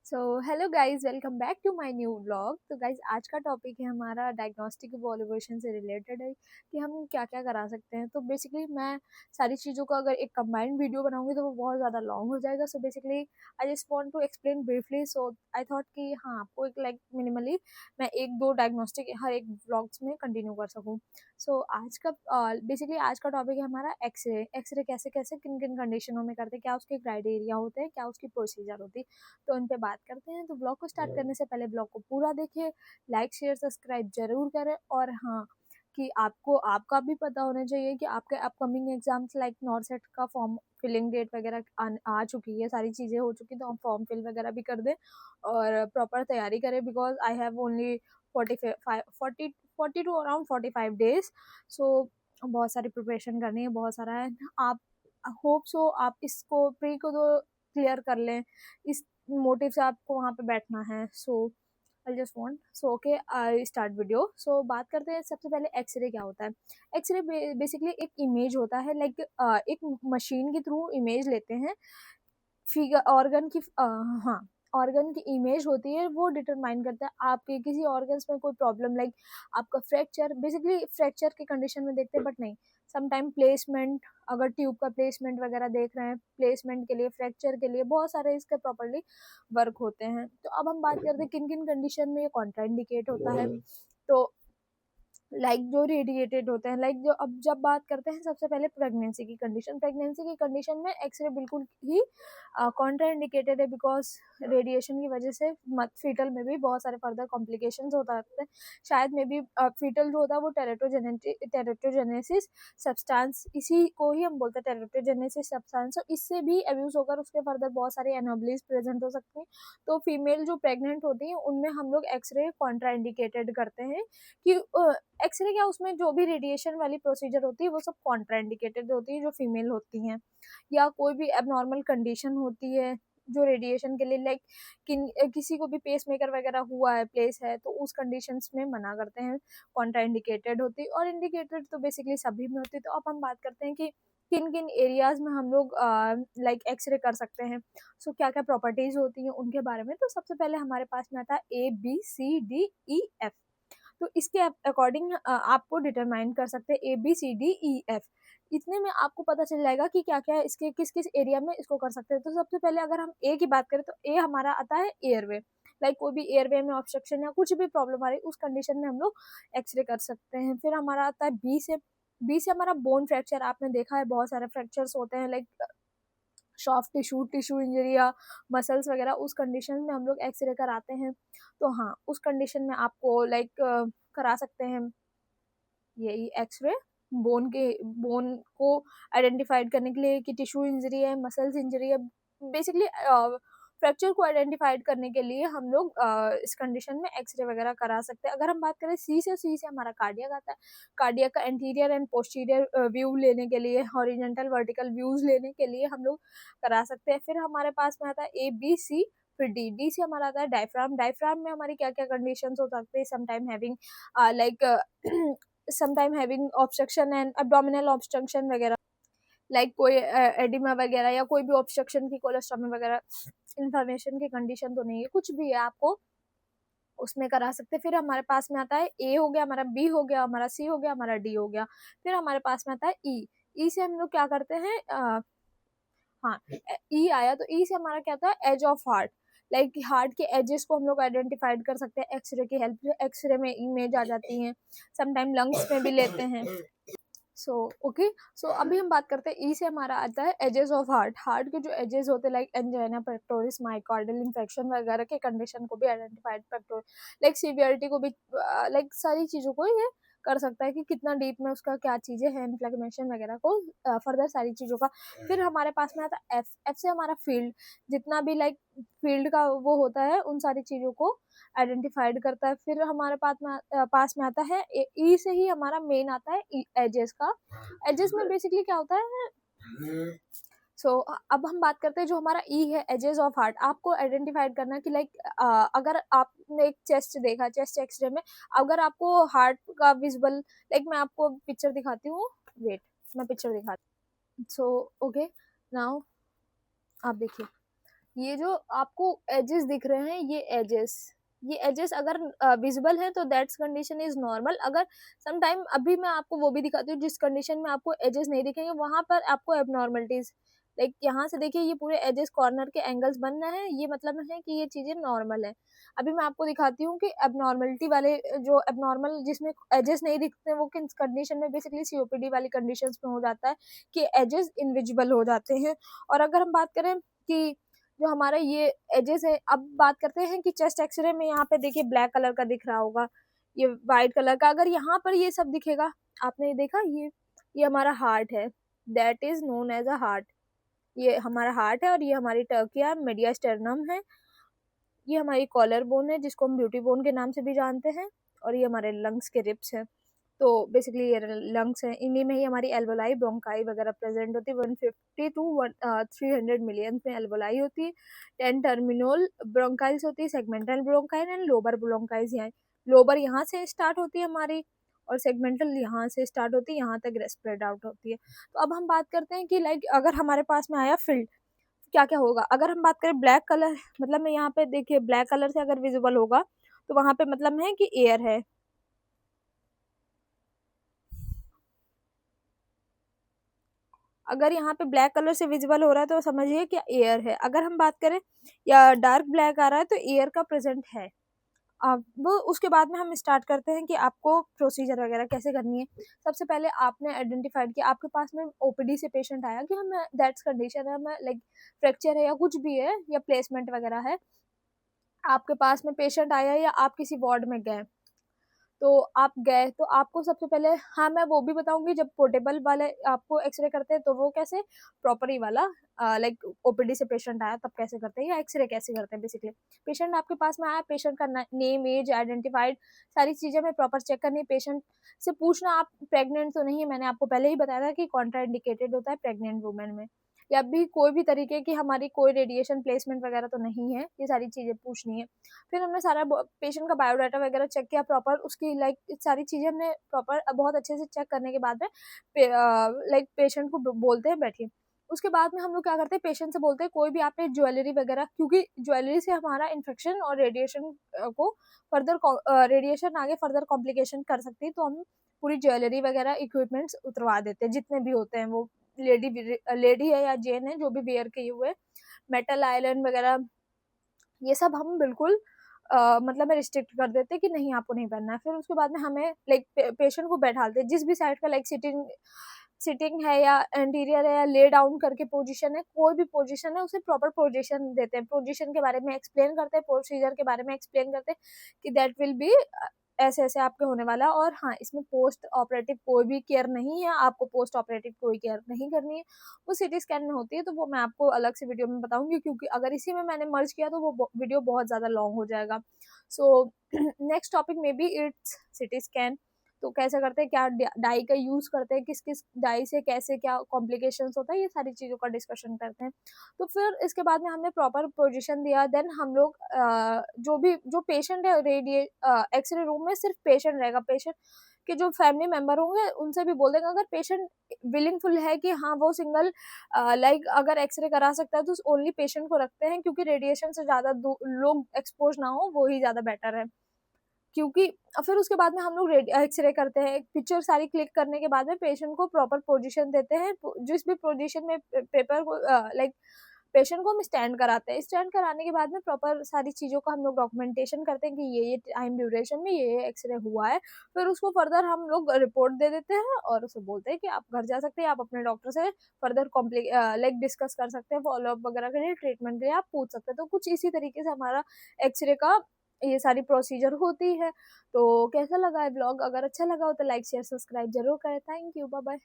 So hello guys, welcome back to my new vlog. तो guys, आज का topic है हमारा डायग्नोस्टिक इवोल्यूशन से रिलेटेड है कि हम क्या क्या करा सकते हैं। तो बेसिकली मैं सारी चीज़ों का अगर एक कंबाइंड वीडियो बनाऊंगी तो वो बहुत ज़्यादा लॉन्ग हो जाएगा। So basically I just want to explain briefly. So I thought कि हाँ, आपको एक लाइक मिनिमली मैं एक दो डायग्नोस्टिक हर एक व्लॉग्स में कंटिन्यू कर सकूँ। सो आज का बेसिकली आज का टॉपिक है हमारा एक्सरे। एक्सरे कैसे कैसे किन किन कंडीशनों में करते हैं, क्या उसके क्राइटेरिया होते हैं, क्या उसकी प्रोसीजर होती है, तो उन पे बात करते हैं। तो ब्लॉग को स्टार्ट करने से पहले ब्लॉग को पूरा देखिए, लाइक शेयर सब्सक्राइब जरूर करें। और हाँ, कि आपको आपका भी पता होना चाहिए कि आपके अपकमिंग एग्जाम्स लाइक नॉर्सेट का फॉर्म फिलिंग डेट वगैरह आ चुकी है, सारी चीज़ें हो चुकी, तो हम फॉर्म फिल वगैरह भी कर दें और प्रॉपर तैयारी करें। Because I have only 40 to around 45 days. So बहुत सारी प्रिपरेशन करनी है, बहुत सारा है। आप होप सो आप इसको प्री को तो क्लियर कर लें, इस मोटिव से आपको वहाँ पे बैठना है। So I just want so okay, I start video. So बात करते हैं सबसे पहले एक्सरे क्या होता है। एक्सरे बेसिकली एक इमेज होता है, लाइक एक मशीन के थ्रू इमेज लेते हैं फिगर ऑर्गन की। हाँ, ऑर्गन की इमेज होती है, वो डिटरमाइन करता है आपके किसी ऑर्गन्स में कोई प्रॉब्लम, लाइक आपका फ्रैक्चर। बेसिकली फ्रैक्चर की कंडीशन में देखते हैं, बट नहीं, समटाइम प्लेसमेंट, अगर ट्यूब का प्लेसमेंट वगैरह देख रहे हैं, प्लेसमेंट के लिए, फ्रैक्चर के लिए बहुत सारे इसके प्रॉपरली वर्क होते हैं। तो अब हम बात करते हैं किन किन कंडीशन में ये कॉन्ट्राइंडिकेट होता है। तो जो रेडिएटेड होते हैं, जो अब जब बात करते हैं सबसे पहले प्रेगनेंसी की कंडीशन। प्रेगनेंसी की कंडीशन में एक्सरे बिल्कुल ही कॉन्ट्रा इंडिकेटेड है, बिकॉज रेडिएशन की वजह से फीटल में भी बहुत सारे फर्दर कॉम्प्लिकेशंस होता रहते हैं। शायद में भी फीटल जो होता है वो टेरेटोजेनेसिस सब्सटेंस, इसी को ही हम बोलते हैं टेरेटोजेनेसिस सब्सटेंस। इससे भी अब्यूज होकर उसके फर्दर बहुत सारे एनोमलीज प्रेजेंट हो सकती हैं। तो फीमेल जो प्रेग्नेंट होती हैं उनमें हम लोग एक्सरे कॉन्ट्रा इंडिकेटेड करते हैं कि एक्सरे क्या, उसमें जो भी रेडिएशन वाली प्रोसीजर होती है वो सब कॉन्ट्राइंडिकेटेड होती है जो फीमेल होती हैं, या कोई भी एबनॉर्मल कंडीशन होती है जो रेडिएशन के लिए, लाइक किसी को भी पेस मेकर वगैरह हुआ है, प्लेस है, तो उस कंडीशंस में मना करते हैं, कॉन्ट्राइंडिकेटेड होती। और इंडिकेटेड तो बेसिकली सभी में होती है। तो अब हम बात करते हैं कि किन किन एरियाज में हम लोग लाइक एक्सरे कर सकते हैं। सो क्या क्या प्रॉपर्टीज होती हैं उनके बारे में। तो सबसे पहले हमारे पास में आता है ABCDEF। तो इसके अकॉर्डिंग आपको डिटरमाइन कर सकते हैं ABCDEF। इतने में आपको पता चल जाएगा कि क्या क्या इसके किस किस एरिया में इसको कर सकते हैं। तो सबसे पहले अगर हम ए की बात करें तो ए हमारा आता है एयरवे। लाइक कोई भी एयरवे में ऑब्स्ट्रक्शन या कुछ भी प्रॉब्लम आ रही है, उस कंडीशन में हम लोग एक्सरे कर सकते हैं। फिर हमारा आता है बी से हमारा बोन फ्रैक्चर। आपने देखा है बहुत सारे फ्रैक्चर्स होते हैं, लाइक सॉफ्ट टिश्यू इंजरी या मसल्स वगैरह, उस कंडीशन में हम लोग एक्सरे कराते हैं। तो हाँ, उस कंडीशन में आपको लाइक करा सकते हैं यही एक्सरे, बोन को आइडेंटिफाइड करने के लिए कि टिश्यू इंजरी है, मसल्स इंजरी है। बेसिकली फ्रैक्चर को आइडेंटिफाइड करने के लिए हम लोग इस कंडीशन में एक्सरे वगैरह करा सकते हैं। अगर हम बात करें सी से हमारा कार्डियक आता है। कार्डियक का एंटीरियर एंड पोस्टीरियर व्यू लेने के लिए, हॉरिजेंटल वर्टिकल व्यूज लेने के लिए हम लोग करा सकते हैं। फिर हमारे पास में आता है ABC। फिर डी से हमारा आता है डायफ्राम। डायफ्राम में हमारी क्या क्या कंडीशंस हो सकती है, sometime having like sometime having obstruction and abdominal obstruction वगैरह, लाइक कोई एडिमा वगैरह या कोई भी ऑब्स्ट्रक्शन की, कोलेस्ट्रॉमी वगैरह, इन्फ्लेमेशन की कंडीशन तो नहीं है, कुछ भी है, आपको उसमें करा सकते हैं। फिर हमारे पास में आता है ए हो गया, हमारा बी हो गया, हमारा सी हो गया, हमारा डी हो गया। फिर हमारे पास में आता है ई से हम लोग क्या करते हैं, हाँ, ई आया तो ई से हमारा क्या होता है, edge of heart. Like heart के एजेस को हम लोग आइडेंटिफाइड कर सकते हैं एक्सरे की हेल्प से। एक्सरे में इमेज आ जाती है, समटाइम लंग्स में भी लेते हैं। सो ओके, सो अभी हम बात करते हैं ई से हमारा आता है एजेस ऑफ हार्ट। हार्ट के जो एजेस होते हैं like angina pectoris, myocardial infection वगैरह के कंडीशन को भी आइडेंटिफाइड पेक्टोर, लाइक सीवियरिटी को भी, लाइक सारी चीज़ों को ये कर सकता है कि कितना डीप में उसका क्या चीज़ें हैं, इन्फ्लेमेशन वगैरह को, फर्दर सारी चीज़ों का। फिर हमारे पास में आता है एफ से हमारा फील्ड, जितना भी लाइक फील्ड का वो होता है उन सारी चीज़ों को आइडेंटिफाइड करता है। फिर हमारे पास में आता है ई से ही हमारा मेन आता है एजेस का। एजेस में बेसिकली क्या होता है, अब हम बात करते हैं जो हमारा ई है, एजेस ऑफ हार्ट। आपको आइडेंटिफाइड करना कि लाइक अगर आपने एक चेस्ट देखा, चेस्ट एक्सरे में अगर आपको हार्ट का विजिबल, लाइक मैं आपको पिक्चर दिखाती हूँ, वेट, मैं पिक्चर दिखाती हूँ। सो ओके, नाउ आप देखिए, ये जो आपको एजेस दिख रहे हैं, ये एजेस अगर विजिबल हैं तो दैट्स कंडीशन इज नॉर्मल। अगर सम टाइम अभी मैं आपको वो भी दिखाती हूँ जिस कंडीशन में आपको एजेस नहीं दिखेंगे, वहां पर आपको एबनॉर्मलिटीज, लाइक यहाँ से देखिए ये पूरे एजेस कॉर्नर के एंगल्स बन रहे हैं, ये मतलब है कि ये चीजें नॉर्मल है। अभी मैं आपको दिखाती हूँ कि एबनॉर्मलिटी वाले, जो एबनॉर्मल जिसमें एजेस नहीं दिखते वो किस कंडीशन में, बेसिकली सीओपीडी वाली कंडीशन में हो जाता है कि एजेस इनविजिबल हो जाते हैं। और अगर हम बात करें कि जो हमारा ये एजेस है, अब बात करते हैं कि चेस्ट एक्सरे में यहाँ पे देखिए ब्लैक कलर का दिख रहा होगा, ये वाइट कलर का, अगर यहाँ पर ये सब दिखेगा, आपने देखा ये हमारा हार्ट है, that is known as a heart. ये हमारा हार्ट है और ये हमारी टर्किया मीडियास्टर्नम है, ये हमारी कॉलर बोन है जिसको हम ब्यूटी बोन के नाम से भी जानते हैं, और ये हमारे लंग्स के रिप्स हैं। तो बेसिकली ये लंग्स हैं, इन्हीं में ही हमारी एल्वोलाई ब्रोंकाई वगैरह प्रेजेंट होती है। 150 टू 300 मिलियन में एल्वोलाई होती है। 10 टर्मिनल ब्रोंकाइल्स होती है, सेगमेंटल ब्रोंकाइल एंड लोबर ब्रोंकाइल्स। यहाँ लोबर यहाँ से स्टार्ट होती है हमारी, और सेगमेंटल यहाँ से स्टार्ट होती है, यहाँ तक स्प्रेड आउट होती है। तो अब हम बात करते हैं कि लाइक अगर हमारे पास में आया फील्ड, क्या क्या होगा। अगर हम बात करें ब्लैक कलर, मतलब मैं यहाँ पे देखिए ब्लैक कलर से अगर विजिबल होगा तो वहां पे मतलब है कि एयर है। अगर यहाँ पे ब्लैक कलर से विजिबल हो रहा है तो समझिए कि एयर है। अगर हम बात करें या डार्क ब्लैक आ रहा है तो एयर का प्रेजेंट है। अब उसके बाद में हम स्टार्ट करते हैं कि आपको प्रोसीजर वगैरह कैसे करनी है। सबसे पहले आपने आइडेंटिफाइड किया, आपके पास में ओपीडी से पेशेंट आया कि हमें दैट्स कंडीशन है, हमें लाइक फ्रैक्चर है या कुछ भी है या प्लेसमेंट वगैरह है, आपके पास में पेशेंट आया या आप किसी वार्ड में गए, तो आप गए तो आपको सबसे पहले, हाँ मैं वो भी बताऊंगी, जब पोर्टेबल वाले आपको एक्सरे करते हैं तो वो कैसे प्रॉपर ही वाला, लाइक ओपीडी से पेशेंट आया तब कैसे करते हैं या एक्सरे कैसे करते हैं। बेसिकली पेशेंट आपके पास में आया, पेशेंट का नेम एज आइडेंटिफाइड, सारी चीजें में प्रॉपर चेक करनी है। पेशेंट से पूछना आप प्रेग्नेंट तो नहीं है, मैंने आपको पहले ही बताया था कि कॉन्ट्राइंडिकेटेड होता है प्रेग्नेंट वुमेन में, या भी कोई भी तरीके की हमारी कोई रेडिएशन प्लेसमेंट वगैरह तो नहीं है, ये सारी चीजें पूछनी है। फिर हमने सारा पेशेंट का बायोडाटा वगैरह चेक किया प्रॉपर, उसकी लाइक सारी चीजें हमने प्रॉपर बहुत अच्छे से चेक करने के बाद में लाइक पेशेंट को बोलते हैं बैठिए। उसके बाद में हम लोग क्या करते हैं, पेशेंट से बोलते हैं कोई भी आपने ज्वेलरी वगैरह, क्योंकि ज्वेलरी से हमारा इन्फेक्शन और रेडिएशन को फर्दर, रेडिएशन आगे फर्दर कॉम्प्लिकेशन कर सकती है, तो हम पूरी ज्वेलरी वगैरह इक्विपमेंट्स उतरवा देते हैं जितने भी होते हैं, वो लेडी है या जेन है जो भी वेयर किए हुए, मेटल आइलैंड वगैरह ये सब हम बिल्कुल मतलब मैं रिस्ट्रिक्ट कर देते कि नहीं आपको नहीं पहनना है। फिर उसके बाद में हमें लाइक पेशेंट को बैठाते जिस भी साइड का, लाइक सिटिंग सिटिंग है या एंटीरियर है या ले डाउन करके पोजीशन है, कोई भी पोजीशन है उसे प्रॉपर पोजीशन देते हैं, पोजीशन के बारे में एक्सप्लेन करते हैं, प्रोसीजर के बारे में एक्सप्लेन करते हैं कि दैट विल बी ऐसे ऐसे आपके होने वाला। और हाँ, इसमें पोस्ट ऑपरेटिव कोई भी केयर नहीं है, आपको पोस्ट ऑपरेटिव कोई केयर नहीं करनी है, वो सिटी स्कैन में होती है, तो वो मैं आपको अलग से वीडियो में बताऊंगी, क्योंकि अगर इसी में मैंने मर्ज किया तो वो वीडियो बहुत ज़्यादा लॉन्ग हो जाएगा। सो नेक्स्ट टॉपिक में बी इट्स सिटी स्कैन, तो कैसे करते हैं, क्या डाई का यूज़ करते हैं, किस किस डाई से कैसे क्या कॉम्प्लिकेशंस होता है, ये सारी चीज़ों का डिस्कशन करते हैं। तो फिर इसके बाद में हमने प्रॉपर पोजीशन दिया, देन हम लोग जो पेशेंट है रेडिए एक्सरे रूम में सिर्फ पेशेंट रहेगा, पेशेंट के जो फैमिली मेंबर होंगे उनसे भी बोल देंगे, अगर पेशेंट विलिंगफुल है कि हाँ वो सिंगल लाइक अगर एक्सरे करा सकता है तो ओनली पेशेंट को रखते हैं, क्योंकि रेडिएशन से ज़्यादा लोग एक्सपोज ना हो, वो ही ज़्यादा बेटर है। क्योंकि फिर उसके बाद में हम लोग एक्सरे करते हैं, पिक्चर सारी क्लिक करने के बाद में पेशेंट को प्रॉपर पोजीशन देते हैं, जिस भी पोजीशन में पेपर को लाइक पेशेंट को हम स्टैंड कराते हैं, स्टैंड कराने के बाद में प्रॉपर सारी चीज़ों का हम लोग डॉक्यूमेंटेशन करते हैं कि ये टाइम ड्यूरेशन में ये एक्सरे हुआ है। फिर उसको फर्दर हम लोग रिपोर्ट दे देते हैं और उसे बोलते हैं कि आप घर जा सकते हैं, आप अपने डॉक्टर से फर्दर लाइक डिस्कस कर सकते हैं, फॉलोअप वगैरह के लिए, ट्रीटमेंट के लिए आप पूछ सकते हैं। तो कुछ इसी तरीके से हमारा एक्सरे का ये सारी प्रोसीजर होती है। तो कैसा लगा है ब्लॉग, अगर अच्छा लगा हो तो लाइक शेयर सब्सक्राइब जरूर करें। Thank you, bye bye.